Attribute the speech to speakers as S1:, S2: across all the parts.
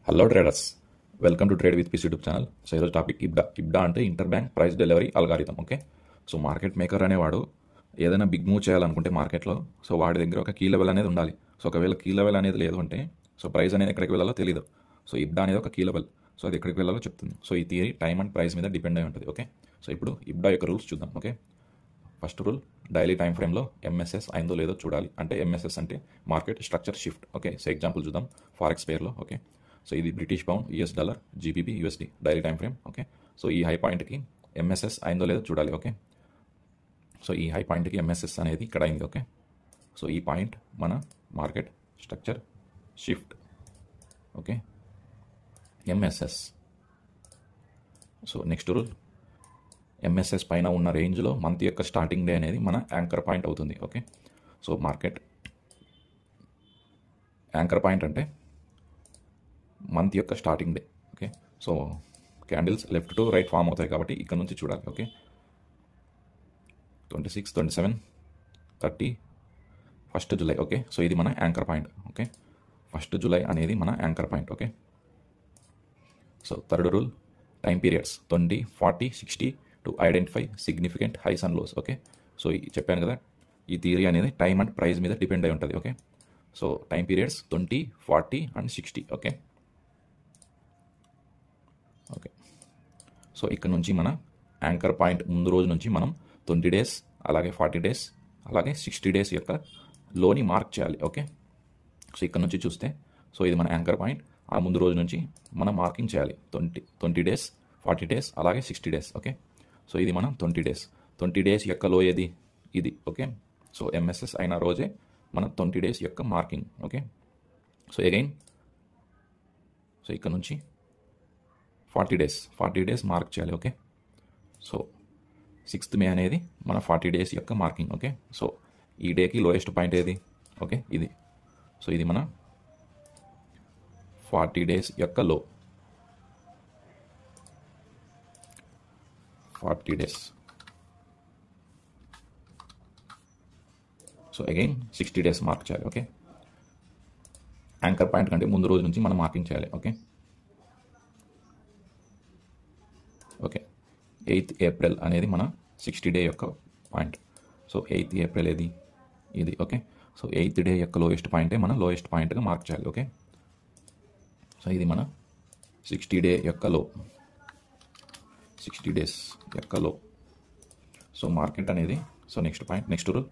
S1: Hello traders, welcome to trade with piece YouTube channel. So ఈరోజు topic ఇబ్డా అంటే inter bank price delivery algorithm. Okay, so market maker అనేవాడు ఏదైనా big move చేయాలనుకుంటే మార్కెట్లో, so వాడి దగ్గర ఒక కీ లెవెల్ అనేది ఉండాలి. సో ఒకవేళ కీ లెవెల్ అనేది లేదు అంటే సో ప్రైస్ అనేది ఎక్కడికి వెళ్ళాలో తెలియదు. సో ఇబ్డా అనేది ఒక కీ లెవెల్, సో అది ఎక్కడికి వెళ్ళాలో చెప్తుంది. సో ఈ థియరీ టైం అండ్ ప్రైస్ మీద డిపెండ్ అయి ఉంటుంది. ఓకే, సో ఇప్పుడు ఇబ్డా యొక్క రూల్స్ చూద్దాం. Okay, first rule, daily time ఫ్రేమ్లో ఎంఎస్ఎస్ అయిందో లేదో చూడాలి. అంటే ఎంఎస్ఎస్ అంటే market structure shift. Okay, so example చూద్దాం ఫారెక్స్ పేర్లో. ఓకే, సో ఇది British pound, US dollar, GBP, USD daily time frame. Okay, so ఈ హై పాయింట్కి ఎంఎస్ఎస్ అయిందో లేదో చూడాలి. ఓకే, సో ఈ హై పాయింట్కి ఎంఎస్ఎస్ అనేది ఇక్కడ అయింది. ఓకే, సో ఈ పాయింట్ మన market structure shift. Okay, MSS. So next rule, MSS పైన ఉన్న రేంజ్లో మంత్ యొక్క స్టార్టింగ్ డే అనేది మన యాంకర్ పాయింట్ అవుతుంది. Okay, so market anchor point అంటే మంత్ యొక్క starting day. Okay, so candles left to right form అవుతాయి కాబట్టి ఇక్కడ నుంచి చూడాలి. Okay, 26, 27, 30, 1 July. ఓకే, సో ఇది మన యాంకర్ పాయింట్. ఓకే, 1 జూలై అనేది మన anchor point. Okay, so third rule, time periods 20, 40, 60 to identify significant highs and lows. Okay, so చెప్పాను కదా, ఈ థియరీ అనేది టైం అండ్ ప్రైస్ మీద డిపెండ్ అయి ఉంటుంది. Okay, so time periods 20, 40 and 60. Okay, okay, so ఇక్కడ నుంచి మన యాంకర్ పాయింట్ ముందు రోజు నుంచి మనం 20 డేస్, అలాగే 40 డేస్, అలాగే 60 డేస్ యొక్క లోని మార్క్ చేయాలి. ఓకే, సో ఇక్కడ నుంచి చూస్తే సో ఇది మన యాంకర్ పాయింట్. ఆ ముందు రోజు నుంచి మనం మార్కింగ్ చేయాలి. 20 డేస్, 40 డేస్, అలాగే 60 డేస్. ఓకే, సో ఇది మనం 20 డేస్ యొక్క లో ఏది, ఇది. ఓకే, సో ఎంఎస్ఎస్ అయిన రోజే మన 20 డేస్ యొక్క marking. Okay, so again so ఇక్కడ నుంచి 40 డేస్ మార్క్ చేయాలి. ఓకే, సో 6th మే అనేది మన 40 డేస్ యొక్క మార్కింగ్. ఓకే, సో ఈ డేకి లోయెస్ట్ పాయింట్ ఏది, ఓకే ఇది. సో ఇది మన 40 డేస్ యొక్క లో, 40 days. So again 60 days mark చేయాలి. ఓకే, యాంకర్ పాయింట్ కంటే ముందు రోజు నుంచి మనం మార్కింగ్ చేయాలి. ఓకే, ఓకే, 8th ఏప్రిల్ అనేది మన 60 డే యొక్క పాయింట్. సో 8th ఏప్రిల్ ఏది, ఇది. ఓకే, సో 8th డే యొక్క లోయెస్ట్ పాయింటే మనం లోయెస్ట్ పాయింట్గా మార్క్ చేయాలి. ఓకే, సో ఇది మన 60 డే యొక్క లో, 60 డేస్ యొక్క లో. సో మార్కెట్ అనేది so next point, next rule,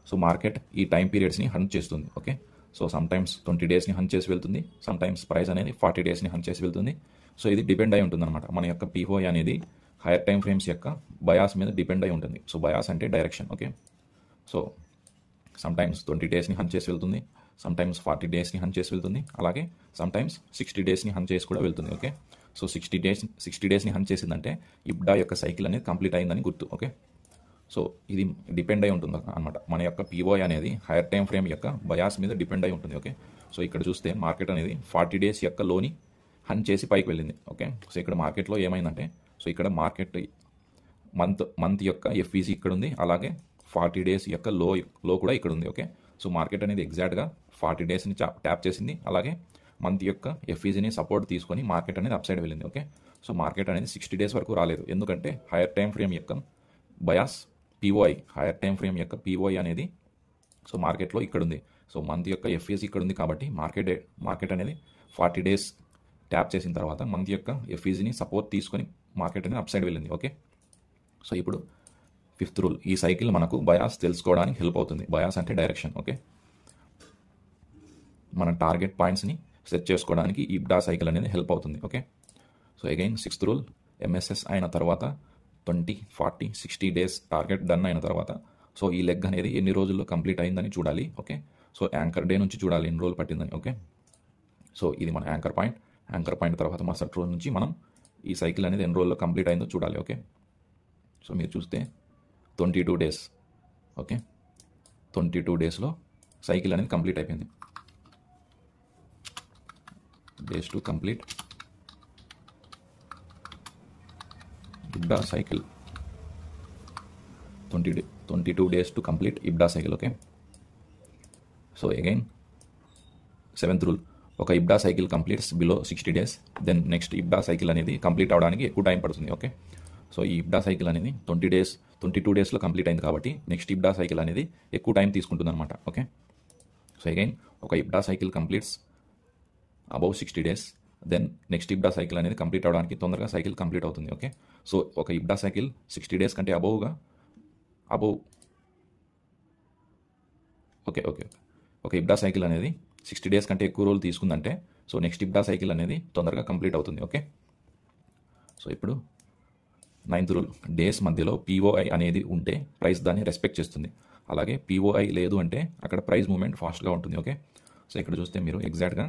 S1: so market ఈ టైం పీరియడ్స్ని హంట్ చేస్తుంది. ఓకే, సో సమ్ టైమ్స్ 20 డేస్ని హంట్ చేసి వెళ్తుంది, సమ్ టైమ్స్ ప్రైస్ అనేది 40 డేస్ని హంట్ చేసి వెళ్తుంది. సో ఇది డిపెండ్ అయి ఉంటుంది అనమాట. మన యొక్క పిఓఐ అనేది హైయర్ టైం ఫ్రేమ్స్ యొక్క బయాస్ మీద డిపెండ్ అయి ఉంటుంది. సో బయాస్ అంటే direction. Okay, so sometimes 20 డేస్ని హంట్ చేసి వెళ్తుంది, సమ్ టైమ్స్ 40 డేస్ని హంట్ చేసి వెళ్తుంది, అలాగే సమ్ టైమ్స్ 60 డేస్ని హంట్ చేసి కూడా వెళ్తుంది. ఓకే, సో 60 డేస్ని హంట్ చేసిందంటే ఇబ్డా యొక్క సైకిల్ అనేది కంప్లీట్ అయిందని గుర్తు. ఓకే, సో ఇది డిపెండ్ అయి ఉంటుంది అనమాట. మన యొక్క పిఓఐ అనేది హైయర్ టైం ఫ్రేమ్ యొక్క బయాస్ మీద డిపెండ్ అయి ఉంటుంది. ఓకే, సో ఇక్కడ చూస్తే మార్కెట్ అనేది 40 డేస్ యొక్క లోని హంట్ చేసి పైకి వెళ్ళింది. ఓకే, సో ఇక్కడ మార్కెట్లో ఏమైందంటే సో ఇక్కడ మార్కెట్ మంత్ యొక్క ఎఫ్ఈసీ ఇక్కడ ఉంది, అలాగే 40 డేస్ యొక్క లో కూడా ఇక్కడ ఉంది. ఓకే, సో మార్కెట్ అనేది ఎగ్జాక్ట్గా 40 డేస్ని ట్యాప్ చేసింది, అలాగే మంత్ యొక్క ఎఫ్ఈసీని సపోర్ట్ తీసుకొని మార్కెట్ అనేది అప్ సైడ్ వెళ్ళింది. ఓకే, సో మార్కెట్ అనేది 60 డేస్ వరకు రాలేదు, ఎందుకంటే హైయర్ టైం ఫ్రేమ్ యొక్క bias POI, hire time frame యొక్క పిఓఐ అనేది సో మార్కెట్లో ఇక్కడ ఉంది. సో మంత్ యొక్క ఎఫ్ఈసీ ఇక్కడ ఉంది కాబట్టి మార్కెట్ అనేది 40 డేస్ ట్యాప్ చేసిన తర్వాత మంత్ యొక్క ఎఫ్ఈసీని సపోర్ట్ తీసుకొని మార్కెట్ అనేది అప్ సైడ్ వెళ్ళింది. ఓకే, సో ఇప్పుడు 5th రూల్, ఈ సైకిల్ మనకు బయాస్ తెలుసుకోవడానికి హెల్ప్ అవుతుంది. బయాస్ అంటే డైరెక్షన్. ఓకే, మన టార్గెట్ పాయింట్స్ని సెట్ చేసుకోవడానికి ఈ ఇబ్డా సైకిల్ అనేది హెల్ప్ అవుతుంది. Okay, so again 6th rule, MSS అయిన తర్వాత 20, 40, 60 డేస్ టార్గెట్ డన్ అయిన తర్వాత సో ఈ లెగ్ అనేది ఎన్ని రోజుల్లో కంప్లీట్ అయిందని చూడాలి. ఓకే, సో యాంకర్ డే నుంచి చూడాలి ఎన్ని రోజులు పట్టిందని. ఓకే, సో ఇది మన యాంకర్ పాయింట్. యాంకర్ పాయింట్ తర్వాత మరుసటి రోజు నుంచి మనం ఈ సైకిల్ అనేది ఎన్ని రోజుల్లో కంప్లీట్ అయిందో చూడాలి. ఓకే, సో మీరు చూస్తే 22 డేస్. ఓకే, 22 డేస్లో సైకిల్ అనేది కంప్లీట్ అయిపోయింది. Days to complete IPDA cycle, 22 days to complete IPDA cycle. Okay, so again 7th rule, ఒక IPDA cycle completes below 60 days, then next IPDA cycle అనేది complete అవడానికి ఎక్కువ time పడుతుంది. ఓకే, సో ఈ ఇబ్డా cycle అనేది 22 డేస్లో కంప్లీట్ అయింది కాబట్టి నెక్స్ట్ ఇబ్డా సైకిల్ అనేది ఎక్కువ టైం తీసుకుంటుంది అనమాట. ఓకే, సో అగైన్ ఒక IPDA cycle completes above 60 days, then next IPDA cycle అనేది కంప్లీట్ అవడానికి తొందరగా సైకిల్ కంప్లీట్ అవుతుంది. ఓకే, సో ఒక ఇబ్డా సైకిల్ 60 డేస్ కంటే అబోవ్ ఒక ఇబ్డా సైకిల్ అనేది 60 డేస్ కంటే ఎక్కువ రోజులు తీసుకుందంటే సో నెక్స్ట్ ఇబ్డా సైకిల్ అనేది తొందరగా కంప్లీట్ అవుతుంది. ఓకే, సో ఇప్పుడు 9th రూల్, డేస్ మధ్యలో POI అనేది ఉంటే ప్రైస్ దాన్ని రెస్పెక్ట్ చేస్తుంది. అలాగే POI లేదు అంటే అక్కడ ప్రైస్ మూవ్మెంట్ ఫాస్ట్గా ఉంటుంది. ఓకే, సో ఇక్కడ చూస్తే మీరు ఎగ్జాక్ట్గా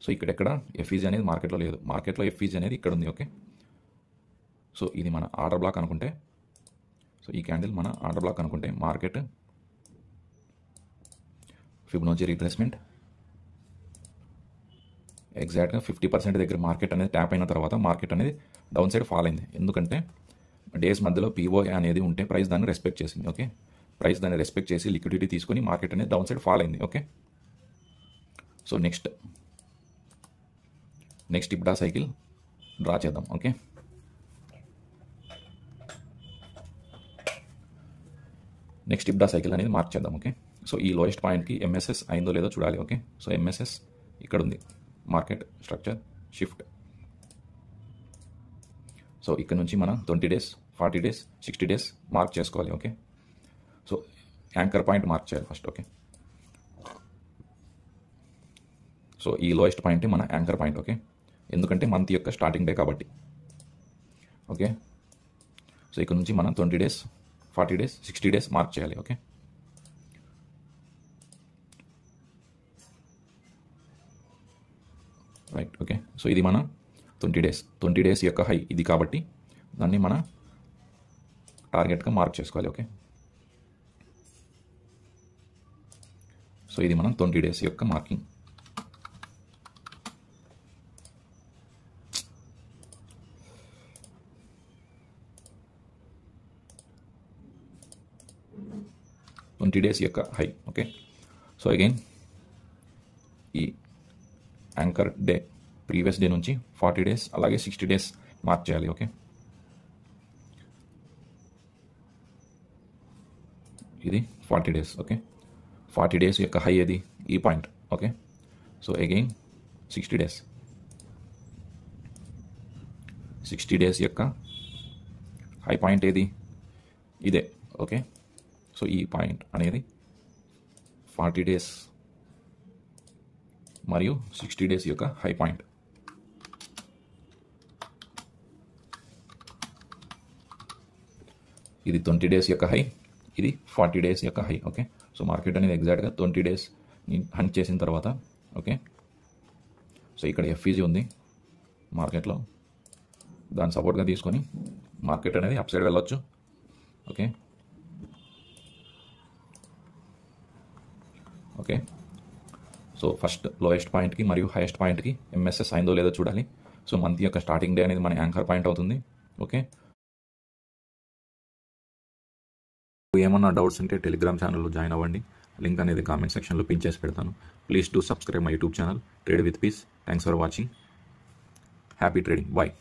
S1: సో ఇక్కడెక్కడ FEG అనేది మార్కెట్లో లేదు, మార్కెట్లో FEG అనేది ఇక్కడ ఉంది. ఓకే, సో ఇది మన ఆర్డర్ బ్లాక్ అనుకుంటే, సో ఈ క్యాండిల్ మన ఆర్డర్ బ్లాక్ అనుకుంటే మార్కెట్ ఫిబొనాచి రీట్రేస్మెంట్ ఎగ్జాక్ట్గా 50% దగ్గర మార్కెట్ అనేది ట్యాప్ అయిన తర్వాత మార్కెట్ అనేది డౌన్ సైడ్ ఫాల్ అయింది. ఎందుకంటే డేస్ మధ్యలో POI అనేది ఉంటే ప్రైస్ దాన్ని రెస్పెక్ట్ చేసింది. ఓకే, ప్రైస్ దాన్ని రెస్పెక్ట్ చేసి లిక్విడిటీ తీసుకొని మార్కెట్ అనేది డౌన్ సైడ్ ఫాల్ అయింది. Okay, so next IPDA cycle draw చేద్దాం. ఓకే, నెక్స్ట్ ఇబ్డా సైకిల్ అనేది మార్క్ చేద్దాం. ఓకే, సో ఈ లోయెస్ట్ పాయింట్కి MSS అయిందో లేదో చూడాలి. ఓకే, సో MSS ఇక్కడ ఉంది, మార్కెట్ స్ట్రక్చర్ షిఫ్ట్. సో ఇక్కడ నుంచి మనం 20 డేస్ 40 డేస్ 60 డేస్ మార్క్ చేసుకోవాలి. Okay, so anchor point mark చేయాలి ఫస్ట్. ఓకే, సో ఈ లోయెస్ట్ పాయింట్ మన యాంకర్ పాయింట్. ఓకే, ఎందుకంటే మంత్ యొక్క స్టార్టింగ్ డే కాబట్టి. ఓకే, సో ఇక్కడ నుంచి మనం 20 డేస్ 40 డేస్ 60 డేస్ మార్క్ చేయాలి. Okay, right. ఓకే, సో ఇది మన 20 డేస్ యొక్క హై ఇది కాబట్టి దాన్ని మన టార్గెట్గా మార్క్ చేసుకోవాలి. ఓకే, సో ఇది మనం 20 డేస్ యొక్క మార్కింగ్. డేస్ యొక్క హై. ఓకే, సో అగైన్ ఈ యాంకర్ డే ప్రీవియస్ డే నుంచి 40 డేస్ అలాగే 60 డేస్ మార్క్ చేయాలి. ఓకే, ఇది 40 డేస్. ఓకే, 40 డేస్ యొక్క హై ఏది ఈ point. Okay, so again 60 days యొక్క హై పాయింట్ ఏది ఇదే. ఓకే, సో ఈ పాయింట్ అనేది 40 డేస్ మరియు 60 డేస్ యొక్క హై పాయింట్. ఇది 20 డేస్ యొక్క హై, ఇది 40 డేస్ యొక్క హై. ఓకే, సో మార్కెట్ అనేది ఎగ్జాక్ట్గా 20 డేస్ హంట్ చేసిన తర్వాత ఓకే, సో ఇక్కడ FEG ఉంది మార్కెట్లో, దాన్ని సపోర్ట్గా తీసుకొని మార్కెట్ అనేది అప్ సైడ్ వెళ్ళొచ్చు. Okay, okay, so first lowest పాయింట్కి మరియు హైయెస్ట్ పాయింట్కి MSS అయిందో లేదో చూడాలి. సో మంత్ యొక్క స్టార్టింగ్ డే అనేది మన యాంకర్ పాయింట్ అవుతుంది. ఓకే, ఏమన్నా డౌట్స్ ఉంటే టెలిగ్రామ్ ఛానల్లో జాయిన్ అవ్వండి, లింక్ అనేది కామెంట్ సెక్షన్లో పిన్ చేసి పెడతాను. Please to subscribe my YouTube channel trade with peace. Thanks for watching. Happy trading. Bye.